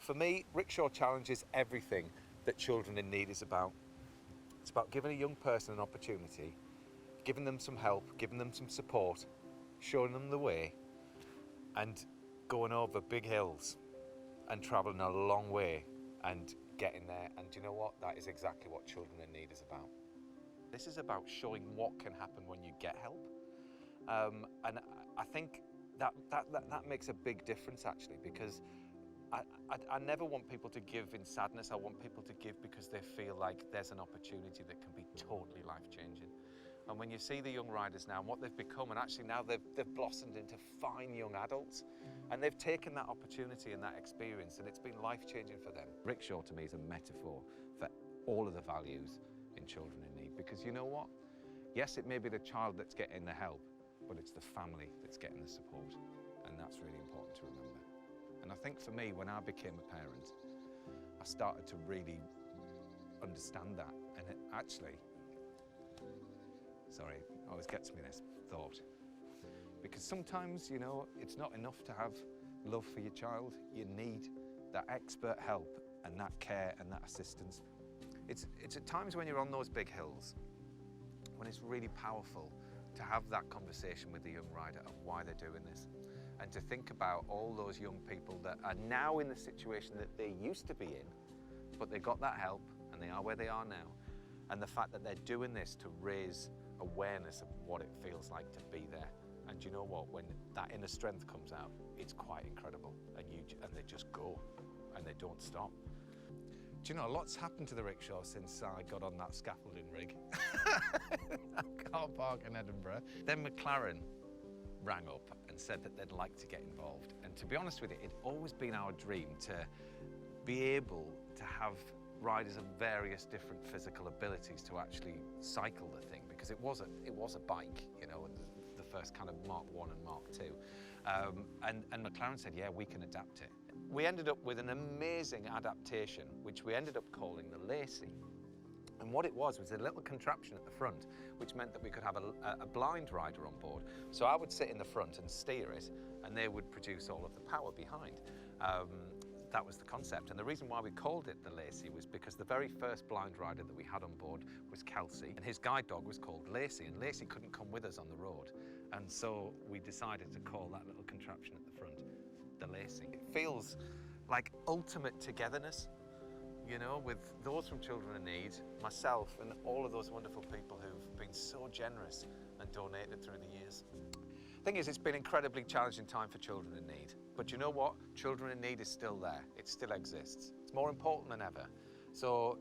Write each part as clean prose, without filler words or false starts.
For me, Rickshaw Challenge is everything that children in need is about. It's about giving a young person an opportunity, giving them some help, giving them some support, showing them the way, and going over big hills and travelling a long way and getting there. And do you know what? That is exactly what children in need is about. This is about showing what can happen when you get help. And I think that makes a big difference, actually, because I never want people to give in sadness. I want people to give because they feel like there's an opportunity that can be totally life-changing. And when you see the young riders now and what they've become, and actually now they've blossomed into fine young adults, and they've taken that opportunity and that experience, and it's been life-changing for them. Rickshaw to me is a metaphor for all of the values in children in need, because you know what? Yes, it may be the child that's getting the help, but it's the family that's getting the support, and that's really important to remember. And I think for me, when I became a parent, I started to really understand that, and it actually, sorry, always gets me this thought, because sometimes, you know, it's not enough to have love for your child. You need that expert help and that care and that assistance. It's at times when you're on those big hills, when it's really powerful to have that conversation with the young rider of why they're doing this, and to think about all those young people that are now in the situation that they used to be in, but they got that help and they are where they are now, and the fact that they're doing this to raise awareness of what it feels like to be there. And you know what, when that inner strength comes out, it's quite incredible, and they just go and they don't stop. Do you know, a lot's happened to the Rickshaw since I got on that scaffolding rig at car park in Edinburgh. Then McLaren rang up and said that they'd like to get involved. And to be honest with you, it'd always been our dream to be able to have riders of various different physical abilities to actually cycle the thing, because it was a bike, you know, the first kind of Mark 1 and Mark 2. And McLaren said, yeah, we can adapt it. We ended up with an amazing adaptation, which we ended up calling the Lacey. And what it was a little contraption at the front, which meant that we could have a blind rider on board. So I would sit in the front and steer it, and they would produce all of the power behind. That was the concept. And the reason why we called it the Lacey was because the very first blind rider that we had on board was Kelsey, and his guide dog was called Lacey, and Lacey couldn't come with us on the road. And so we decided to call that little contraption at the front the Lacey. It feels like ultimate togetherness, you know, with those from Children in Need, myself, and all of those wonderful people who've been so generous and donated through the years. Thing is, it's been an incredibly challenging time for Children in Need. But you know what? Children in Need is still there. It still exists. It's more important than ever. So,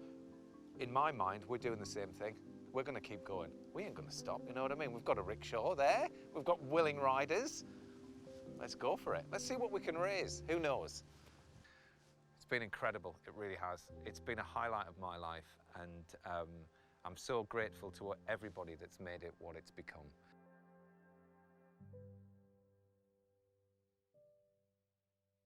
in my mind, we're doing the same thing. We're going to keep going. We ain't going to stop, you know what I mean? We've got a rickshaw there. We've got willing riders. Let's go for it. Let's see what we can raise. Who knows? It's been incredible. It really has. It's been a highlight of my life, and I'm so grateful to everybody that's made it what it's become.